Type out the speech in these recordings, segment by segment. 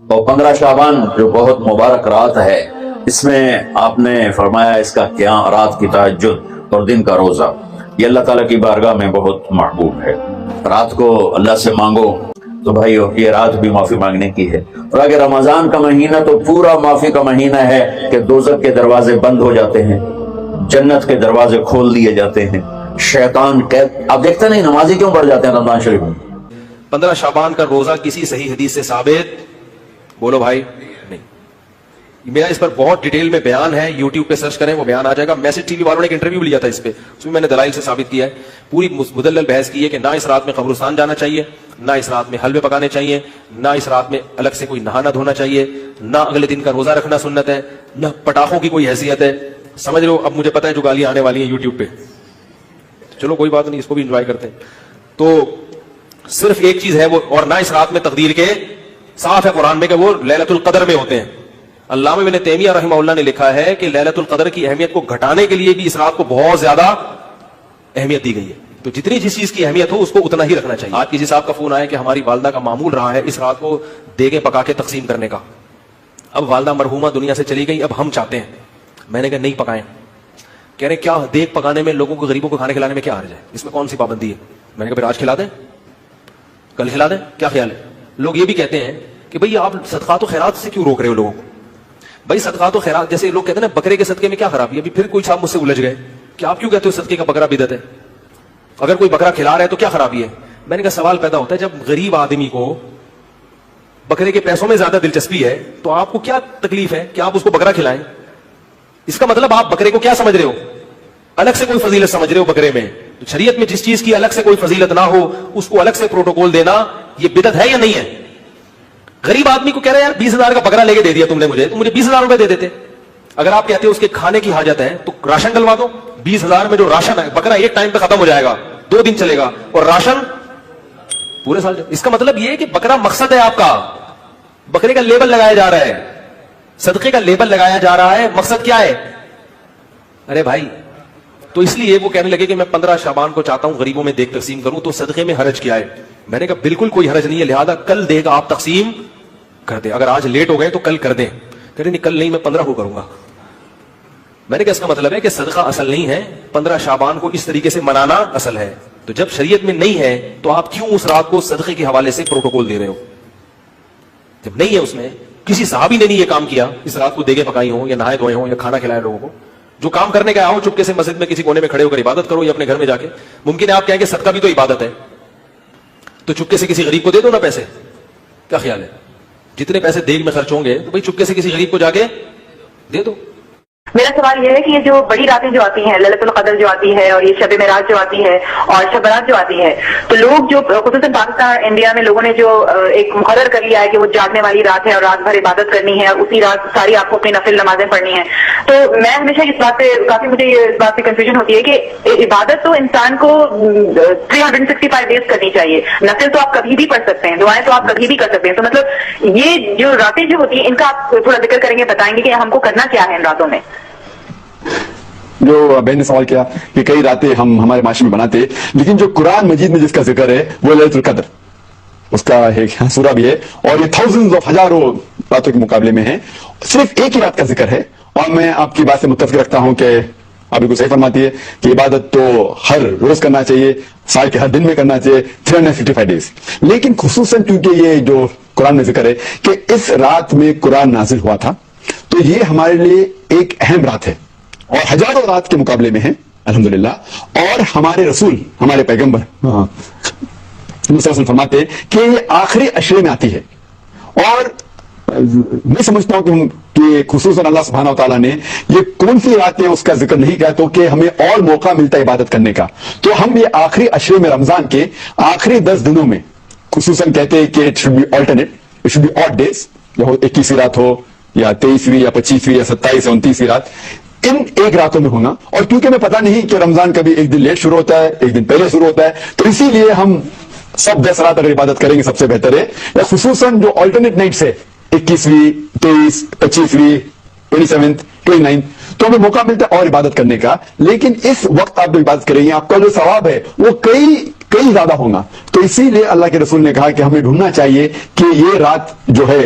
اور 15 شعبان جو بہت مبارک رات ہے، اس میں آپ نے فرمایا اس کا کیا رات کی تہجد اور دن کا روزہ یہ اللہ تعالیٰ کی بارگاہ میں بہت محبوب ہے۔ رات کو اللہ سے مانگو تو بھائیو یہ رات بھی معافی مانگنے کی ہے، اور اگر رمضان کا مہینہ تو پورا معافی کا مہینہ ہے کہ دوزخ کے دروازے بند ہو جاتے ہیں، جنت کے دروازے کھول دیے جاتے ہیں، شیطان قید۔ آپ دیکھتے نہیں نمازی کیوں بڑھ جاتے ہیں رمضان شریف میں؟ 15 شعبان کا روزہ کسی صحیح حدیث سے ثابت بولو بھائی نہیں۔ میرا اس پر بہت ڈیٹیل میں بیان ہے، یوٹیوب پہ سرچ کریں وہ بیان آ جائے گا۔ میسج ٹی وی والوں نے ایک انٹرویو لیا تھا اس پہ، اس میں نے دلائل سے ثابت کیا ہے، پوری مدلل بحث کی ہے کہ نہ اس رات میں قبرستان جانا چاہیے، نہ اس رات میں حلوے پکانے چاہیے، نہ اس رات میں الگ سے کوئی نہانا دھونا چاہیے، نہ اگلے دن کا روزہ رکھنا سنت ہے، نہ پٹاخوں کی کوئی حیثیت ہے۔ سمجھ لو، اب مجھے پتا ہے جو گالیاں آنے والی ہیں یوٹیوب پہ، چلو کوئی بات نہیں، اس کو بھی انجوائے کرتے ہیں۔ تو صرف ایک چیز ہے وہ، اور نہ اس رات میں تقدیر کے صاف ہے قرآن میں کہ وہ لیلۃ القدر میں ہوتے ہیں۔ علامہ ابن تیمیہ رحمہ اللہ نے لکھا ہے کہ لیلۃ القدر کی اہمیت کو گھٹانے کے لیے بھی اس رات کو بہت زیادہ اہمیت دی گئی ہے، تو جتنی جس چیز کی اہمیت ہو اس کو اتنا ہی رکھنا چاہیے۔ آج کسی صاحب کا فون آیا کہ ہماری والدہ کا معمول رہا ہے اس رات کو دیگیں پکا کے تقسیم کرنے کا، اب والدہ مرحومہ دنیا سے چلی گئی، اب ہم چاہتے ہیں۔ میں نے کہا نہیں پکائیں۔ کہہ رہے کیا دیگ پکانے میں، لوگوں کو غریبوں کو کھانے کھلانے میں کیا حرج ہے، اس میں کون سی پابندی ہے؟ میں نے کہا پھر آج کھلا دیں، کل کھلا دیں، کیا خیال ہے؟ لوگ یہ بھی کہتے ہیں کہ بھئی آپ صدقات و خیرات سے کیوں روک رہے ہو لوگوں کو؟ بھائی صدقات و خیرات، جیسے لوگ کہتے ہیں نا بکرے کے صدقے میں کیا خرابی ہے، ابھی پھر کوئی صاحب مجھ سے الجھ گئے کہ آپ کیوں کہتے ہو صدقے کا بکرا بدعت ہے، اگر کوئی بکرا کھلا رہا ہے تو کیا خرابی ہے؟ میں نے کہا سوال پیدا ہوتا ہے جب غریب آدمی کو بکرے کے پیسوں میں زیادہ دلچسپی ہے تو آپ کو کیا تکلیف ہے کہ آپ اس کو بکرا کھلائیں؟ اس کا مطلب آپ بکرے کو کیا سمجھ رہے ہو؟ الگ سے کوئی فضیلت سمجھ رہے ہو بکرے میں؟ تو شریعت میں جس چیز کی الگ سے کوئی فضیلت نہ ہو اس کو الگ سے پروٹوکول دینا یہ بدعت ہے یا نہیں ہے؟ غریب آدمی کو کہہ رہے ہیں یار 20,000 کا بکرا لے کے دے دیا تم نے مجھے، تو مجھے 20,000 روپے دے دیتے۔ اگر آپ کہتے ہو اس کے کھانے کی حاجت ہے تو راشن ڈلوا دو، 20,000 میں جو راشن ہے، بکرا ایک ٹائم پہ ختم ہو جائے گا، 2 دن چلے گا، اور راشن پورے سال۔ اس کا مطلب یہ ہے کہ بکرا مقصد ہے آپ کا، بکرے کا لیبل لگایا جا رہا ہے، صدقے کا لیبل لگایا جا رہا ہے، مقصد کیا ہے؟ ارے بھائی، تو اس لیے وہ کہنے لگے کہ میں 15 شعبان کو چاہتا ہوں غریبوں میں دیگ تقسیم کروں، تو صدقے میں حرج کیا ہے؟ میں نے کہا بالکل کوئی حرج نہیں ہے، لہذا کل دیگ آپ تقسیم کر دیں، اگر آج لیٹ ہو گئے تو کل کر دیں۔ کہہ رہے نہیں کل نہیں، میں 15 کو کروں گا۔ میں نے کہا اس کا مطلب ہے کہ صدقہ اصل نہیں ہے، 15 شعبان کو اس طریقے سے منانا اصل ہے، تو جب شریعت میں نہیں ہے تو آپ کیوں اس رات کو صدقے کے حوالے سے پروٹوکول دے رہے ہو؟ جب نہیں ہے اس میں، کسی صحابی نے نہیں یہ کام کیا اس رات کو دیگیں پکائی ہوں یا نہائے دھوئے ہوں یا کھانا کھلایا لوگوں کو۔ جو کام کرنے کا آؤ چپکے سے مسجد میں کسی کونے میں کھڑے ہو کر عبادت کرو یا اپنے گھر میں جا کے، ممکن ہے آپ کہیں کہ صدقہ بھی تو عبادت ہے، تو چپکے سے کسی غریب کو دے دو نا پیسے، کیا خیال ہے؟ جتنے پیسے دیگ میں خرچ ہوں گے تو بھائی چپکے سے کسی غریب کو جا کے دے دو۔ میرا سوال یہ ہے کہ یہ جو بڑی راتیں جو آتی ہیں، للت القدر جو آتی ہے، اور یہ شب معراج جو آتی ہے، اور شب برات جو آتی ہے، تو لوگ جو خصوصاً پاکستان انڈیا میں لوگوں نے جو ایک مقرر کر لیا ہے کہ وہ جاگنے والی رات ہے اور رات بھر عبادت کرنی ہے، اسی رات ساری آپ کو اپنی نفل نمازیں پڑھنی ہیں، تو میں ہمیشہ اس بات پہ کافی مجھے اس بات سے کنفیوژن ہوتی ہے کہ عبادت تو انسان کو 365 ڈیز کرنی چاہیے، نفل تو آپ کبھی بھی پڑھ سکتے ہیں، دعائیں تو آپ کبھی بھی کر سکتے ہیں، تو مطلب یہ جو راتیں جو ہوتی ہیں ان کا آپ تھوڑا ذکر کریں گے، بتائیں گے کہ ہم کو کرنا کیا ہے ان راتوں میں؟ جو بہن نے سوال کیا کہ کئی راتیں ہم ہمارے معاشرے میں بناتے، لیکن جو قرآن مجید میں جس کا ذکر ہے وہ لیلۃ القدر، اس کا ایک سورہ بھی ہے، اور یہ تھاؤزنڈز آف ہزاروں راتوں کے مقابلے میں ہے، صرف ایک ہی رات کا ذکر ہے۔ اور میں آپ کی بات سے متفق رکھتا ہوں کہ آپ بالکل صحیح فرماتی ہے کہ عبادت تو ہر روز کرنا چاہیے، سال کے ہر دن میں کرنا چاہیے، 365 ڈیز، لیکن خصوصاً کیونکہ یہ جو قرآن میں ذکر ہے کہ اس رات میں قرآن نازل ہوا تھا، تو یہ ہمارے لیے ایک اہم رات ہے اور ہزاروں رات کے مقابلے میں ہے الحمدللہ۔ اور ہمارے رسول، ہمارے پیغمبر فرماتے ہیں کہ یہ آخری عشرے میں آتی ہے، اور میں سمجھتا ہوں کہ خصوصاً اللہ سبحانہ و تعالیٰ نے یہ کون سی راتیں اس کا ذکر نہیں کیا تو کہ ہمیں اور موقع ملتا ہے عبادت کرنے کا، تو ہم یہ آخری عشرے میں رمضان کے آخری 10 دنوں میں خصوصاً کہتے ہیں کہ it should be alternate, it should be odd days, 21ویں رات ہو یا 23ویں یا 25ویں یا 27 یا 29ویں رات، ان ایک راتوں میں ہونا۔ اور کیونکہ میں پتا نہیں کہ رمضان کبھی ایک دن لیٹ شروع ہوتا ہے، ایک دن پہلے شروع ہوتا ہے، تو اسی لیے ہم سب 10 رات اگر عبادت کریں گے سب سے بہتر ہے، یا خصوصاً جو آلٹرنیٹ نائٹس ہے 21ویں 23 25ویں 27 29، تو ہمیں موقع ملتا ہے اور عبادت کرنے کا، لیکن اس وقت آپ جو عبادت کریں گے آپ کا جو ثواب ہے وہ کئی زیادہ ہوگا۔ تو اسی لیے اللہ کے رسول نے کہا کہ ہمیں ڈھونڈنا چاہیے کہ یہ رات جو ہے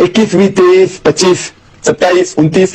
21, 23, 25, 27, 29,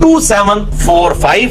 2745।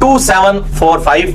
2745,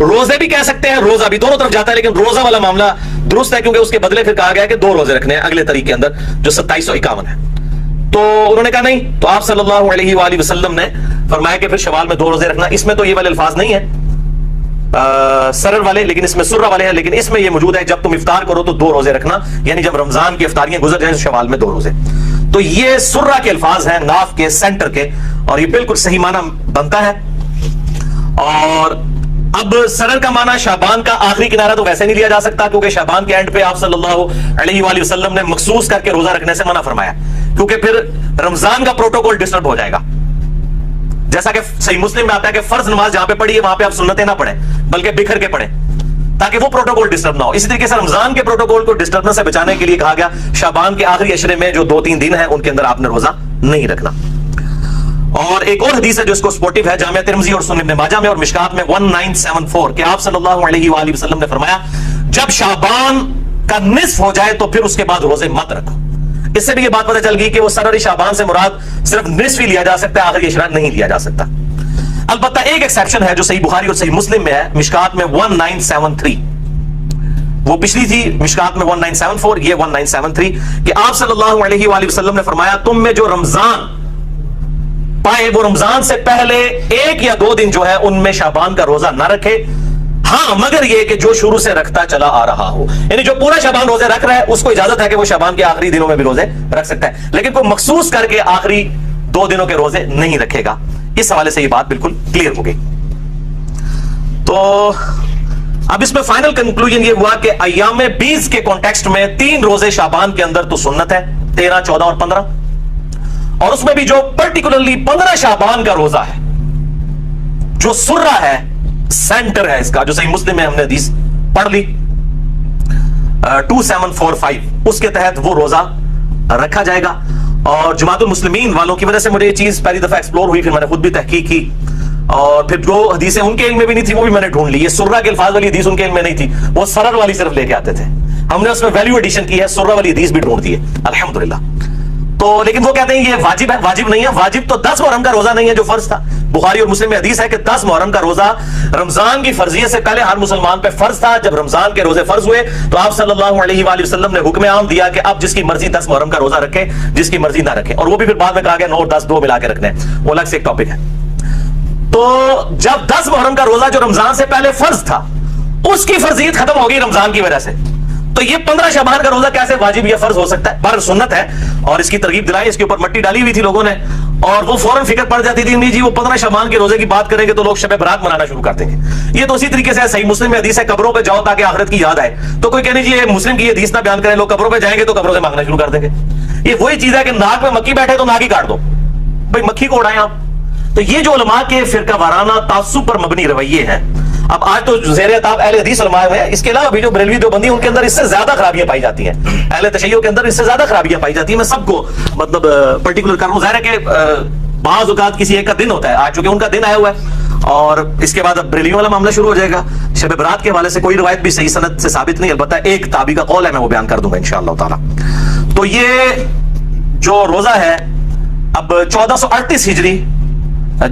روزے بھی کہہ سکتے ہیں, روزہ بھی, دونوں طرف جاتا ہے, لیکن روزہ والا معاملہ درست ہے کیونکہ اس کے بدلے پھر کہا گیا کہ 2 روزے رکھنے ہیں اگلے طریقے کے اندر جو 2751 ہے. تو انہوں نے کہا نہیں, تو آپ صلی اللہ علیہ وآلہ وسلم نے فرمایا کہ پھر شوال میں 2 روزے رکھنا. اس میں تو یہ والے الفاظ نہیں ہیں سرر والے, لیکن اس میں سرہ والے ہیں, لیکن اس میں یہ موجود ہے جب تم افطار کرو تو 2 روزے رکھنا, یعنی جب رمضان کی افطاریاں گزر جائیں شوال میں 2 روزے. تو یہ سرہ کے الفاظ ہیں, ناف کے سینٹر کے, اور یہ بالکل صحیح معنی بنتا ہے. اور اب سرر کا معنی شعبان کا آخری کنارہ تو ویسے نہیں لیا جا سکتا, کیونکہ شعبان کے اینڈ پہ آپ صلی اللہ علیہ وآلہ وسلم نے مخصوص کر کے روزہ رکھنے سے منع فرمایا, کیونکہ پھر رمضان کا پروٹوکول ڈسٹرب ہو جائے گا. جیسا کہ صحیح مسلم میں آتا ہے کہ فرض نماز جہاں پہ پڑھی ہے وہاں پہ آپ سنتیں نہ پڑھیں بلکہ بکھر کے پڑھیں تاکہ وہ پروٹوکول ڈسٹرب نہ ہو. اسی طریقے سے رمضان کے پروٹوکول کو ڈسٹربنس سے بچانے کے لیے کہا گیا شعبان کے آخری عشرے میں جو 2-3 دن ہیں ان کے اندر آپ نے روزہ نہیں رکھنا. اور ایک اور حدیث ہے جو اس کو سپورٹیو ہے, جامعہ ترمذی اور سنن ابن ماجہ میں اور مشکات میں 1974, کہ آپ صلی اللہ علیہ وآلہ وسلم نے فرمایا جب شعبان کا نصف ہو جائے تو پھر اس کے بعد روزے مت رکھو. اس سے بھی یہ بات پتہ چل گئی کہ وہ سرر شعبان سے مراد صرف نصف ہی لیا جا سکتا ہے, آخری عشرہ نہیں لیا جا سکتا. البتہ ایک ایکسیپشن ہے جو صحیح بخاری اور صحیح مسلم میں ہے, مشکات میں 1973, وہ پچھلی تھی مشکات میں 1974, یہ 1973, کہ آپ صلی اللہ علیہ وآلہ وسلم نے فرمایا تم میں جو رمضان پائے وہ رمضان سے پہلے 1 یا 2 دن جو ہے ان میں شعبان کا روزہ نہ رکھے, ہاں مگر یہ کہ جو شروع سے رکھتا چلا آ رہا ہو, یعنی جو پورا شعبان روزے رکھ رہا ہے اس کو اجازت ہے کہ وہ شعبان کے آخری دنوں میں بھی روزے رکھ سکتا ہے, لیکن کوئی مخصوص کر کے آخری 2 دنوں کے روزے نہیں رکھے گا. اس حوالے سے یہ بات بالکل کلیئر ہو گئی. تو اب اس میں فائنل کنکلوژن یہ ہوا کہ ایام 20 کے کانٹیکسٹ میں 3 روزے شعبان کے اندر تو سنت ہے, 13, 14 اور 15, اور اس میں بھی جو پرٹیکولرلی 15 شعبان کا روزہ ہے جو سرہ ہے, سینٹر ہے اس کا, جو صحیح مسلم میں ہم نے حدیث پڑھ لی 2745, اس کے تحت وہ روزہ رکھا جائے گا. اور جماعت المسلمین والوں کی وجہ سے مجھے یہ چیز پہلی دفعہ ایکسپلور ہوئی, پھر میں نے خود بھی تحقیق کی, اور پھر جو حدیثیں ان کے علم میں بھی نہیں تھی وہ بھی میں نے ڈھونڈ لی. یہ سرہ کے الفاظ والی حدیث ان کے علم میں نہیں تھی, وہ سرر والی صرف لے کے آتے تھے, ہم نے اس میں ویلیو ایڈیشن کی ہے, سرہ والی حدیث بھی ڈھونڈ دی ہے الحمدللہ. تو لیکن وہ کہتے ہیں یہ واجب ہے, واجب نہیں ہے. واجب تو 10 محرم کا روزہ نہیں ہے جو فرض تھا. بخاری اور مسلم میں حدیث ہے کہ 10 محرم کا روزہ رمضان کی فرضیت سے پہلے ہر مسلمان پہ فرض تھا. جب رمضان کے روزے فرض ہوئے تو آپ صلی اللہ علیہ وآلہ وسلم نے حکم عام دیا کہ اب جس کی مرضی 10 محرم کا روزہ رکھے, جس کی مرضی نہ رکھے, اور وہ بھی پھر بعد میں کہا گیا 9 اور 10 2 ملا کے رکھنے, وہ الگ سے ایک ٹاپک ہے. تو جب 10 محرم کا روزہ جو رمضان سے پہلے فرض تھا اس کی فرضیت ختم ہو گئی رمضان کی وجہ سے, تو یہ 15 شعبان کا روزہ کیسے واجب یا فرض ہو سکتا ہے؟ پر سنت ہے, اور اس کی ترغیب دلائی, اس کے اوپر مٹی ڈالی ہوئی تھی لوگوں نے, اور وہ فوراً فکر پڑ جاتی تھی نہیں جی وہ 15 شعبان کے روزے کی بات کریں گے تو لوگ شب برات منانا شروع کر دیں گے. یہ تو اسی طریقے سے صحیح مسلم میں حدیث ہے قبروں پہ جاؤ تاکہ آخرت کی یاد آئے, تو کوئی کہنے جی یہ مسلم کی حدیث نہ بیان کریں, لوگ قبروں پہ جائیں گے تو قبروں سے مانگنا شروع کر دیں گے. یہ وہی چیز ہے کہ ناک میں مکھی بیٹھے تو ناک ہی کاٹ دو, بھائی مکھی کو اڑائیں آپ. تو یہ جو علماء کے فرقہ وارانہ تعصب پر مبنی رویے ہیں, اب آج تو زیر خطاب اہل حدیث علماء ہیں, اس کے علاوہ بھی جو بریلوی دیوبندی ان کے اندر اس سے زیادہ خرابیاں پائی جاتی ہیں, اہل تشیع کے اندر اس سے زیادہ خرابیاں پائی جاتی ہیں. میں سب کو مطلب پرٹیکولر کر رہا ہوں, ظاہر ہے کہ بعض اوقات کسی ایک کا دن ہوتا ہے, آج چونکہ ان کا دن آیا ہوا ہے, اور اس کے بعد اب بریلویوں والا معاملہ شروع ہو جائے گا. شب برات کے حوالے سے کوئی روایت بھی صحیح سند سے ثابت نہیں, البتہ ایک تابعی کا قول ہے, میں وہ بیان کر دوں گا انشاءاللہ تعالی. تو یہ جو روزہ ہے اب 1438 ہجری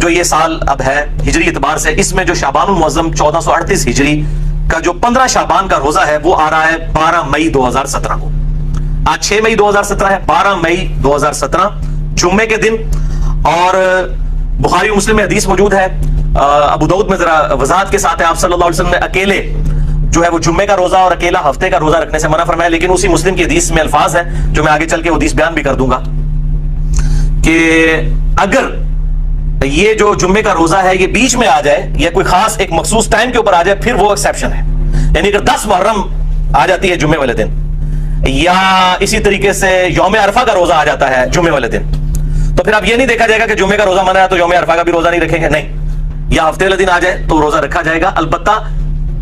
جو یہ سال اب ہے ہجری اعتبار سے, اس میں جو شعبان المعظم 1438 ہجری کا جو 15 شعبان کا روزہ ہے وہ آ رہا ہے 12 مئی 2017 کو. آج 6 مئی 2017 ہے, 12 مئی 2017 جمعے کے دن. اور بخاری و مسلم میں حدیث موجود ہے, ابو داؤد میں ذرا وضاحت کے ساتھ ہے, آپ صلی اللہ علیہ وسلم نے اکیلے جو ہے وہ جمعے کا روزہ اور اکیلا ہفتے کا روزہ رکھنے سے منع فرمایا, لیکن اسی مسلم کی حدیث میں الفاظ ہیں جو میں آگے چل کے حدیث بیان بھی کر دوں گا کہ اگر یہ جو جمعے کا روزہ ہے یہ بیچ میں آ جائے یا کوئی خاص ایک مخصوص ٹائم کے اوپر آ جائے پھر وہ ایکسیپشن ہے. یعنی اگر 10 محرم آ جاتی ہے جمعے والے دن, یا اسی طریقے سے یوم عرفہ کا روزہ آ جاتا ہے جمعے والے دن, تو پھر اب یہ نہیں دیکھا جائے گا کہ جمعے کا روزہ منع ہے تو یوم عرفہ کا بھی روزہ نہیں رکھیں گے, نہیں, یا ہفتے والے دن آ جائے تو روزہ رکھا جائے گا. البتہ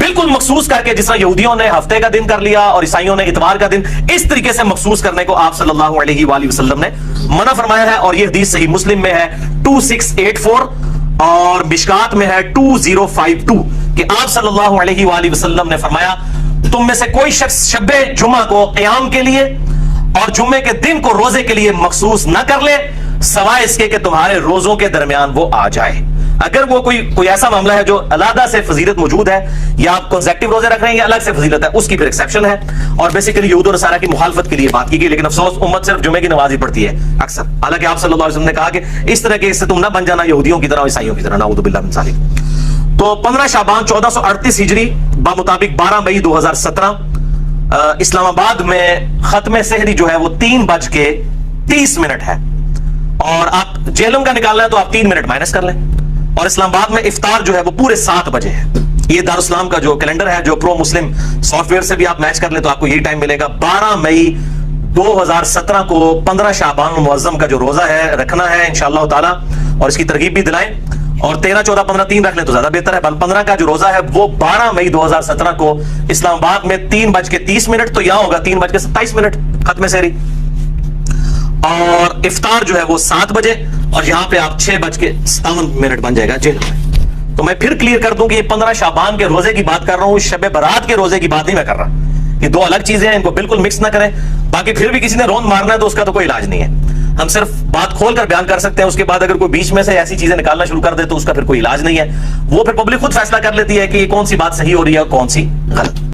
بالکل مخصوص کر کے, جس طرح یہودیوں نے ہفتے کا دن کر لیا اور عیسائیوں نے اتوار کا دن, اس طریقے سے مخصوص کرنے کو آپ صلی اللہ علیہ وآلہ وسلم نے منع فرمایا ہے. اور یہ حدیث صحیح مسلم میں ہے 2684 اور مشکات میں ہے 2052 کہ آپ صلی اللہ علیہ وآلہ وسلم نے فرمایا تم میں سے کوئی شخص شب جمعہ کو قیام کے لیے اور جمعے کے دن کو روزے کے لیے مخصوص نہ کر لے سوائے اس کے کہ تمہارے روزوں کے درمیان وہ آ جائے. اگر وہ کوئی ایسا معاملہ ہے جو علیحدہ سے فضیلت موجود ہے, یا آپ کنزیکٹیو روزے رکھ رہے ہیں یا الگ سے فضیلت ہے, اس کی پھر ایکسیپشن ہے. اور بیسیکلی یہود و نصارہ کی مخالفت کے لیے بات کی گئی, لیکن افسوس امت صرف جمعے کی نماز ہی پڑھتی ہے اکثر. حالانکہ آپ صلی اللہ علیہ وسلم نے کہا کہ اس طرح کے اس سے تم نہ بن جانا یہودیوں کی طرح, عیسائیوں کی طرح, نعوذ باللہ من ذالک. تو 15 شعبان 1438 ہجری بمطابق 12 مئی 2017 اسلام آباد میں ختم سحری جو ہے وہ 3:30 ہے, اور آپ جہلم کا نکالنا ہے تو آپ 3 منٹ مائنس کر لیں. اور اسلام آباد میں افطار جو ہے وہ پورے 7 بجے ہے. یہ دارالاسلام کا جو کیلنڈر ہے, جو پرو مسلم سافٹ ویئر سے بھی آپ میچ کر لیں تو آپ کو یہی ٹائم ملے گا. 12 مئی 2017 کو 15 شعبان المعظم کا جو روزہ ہے رکھنا ہے انشاءاللہ تعالی, اور اس کی ترغیب بھی دلائیں. اور 13, 14, 15, 3 رکھ لیں تو زیادہ بہتر ہے. 15 کا جو روزہ ہے وہ 12 مئی 2017 کو اسلام آباد میں 3:30, تو یہاں ہوگا 3:27 ختم سحری. اور افطار جو ہے وہ 7 بجے, اور یہاں پہ آپ 6:57 بن جائے گا جیل میں. تو میں پھر کلیئر کر دوں کہ یہ 15 شعبان کے روزے کی بات کر رہا ہوں, شب برات کے روزے کی بات نہیں میں کر رہا. یہ دو الگ چیزیں ہیں, ان کو بالکل مکس نہ کریں. باقی پھر بھی کسی نے روند مارنا ہے تو اس کا تو کوئی علاج نہیں ہے, ہم صرف بات کھول کر بیان کر سکتے ہیں. اس کے بعد اگر کوئی بیچ میں سے ایسی چیزیں نکالنا شروع کر دے تو اس کا پھر کوئی علاج نہیں ہے. وہ پھر پبلک خود فیصلہ کر لیتی ہے کہ یہ کون سی بات صحیح ہو رہی ہے اور کون سی غلط.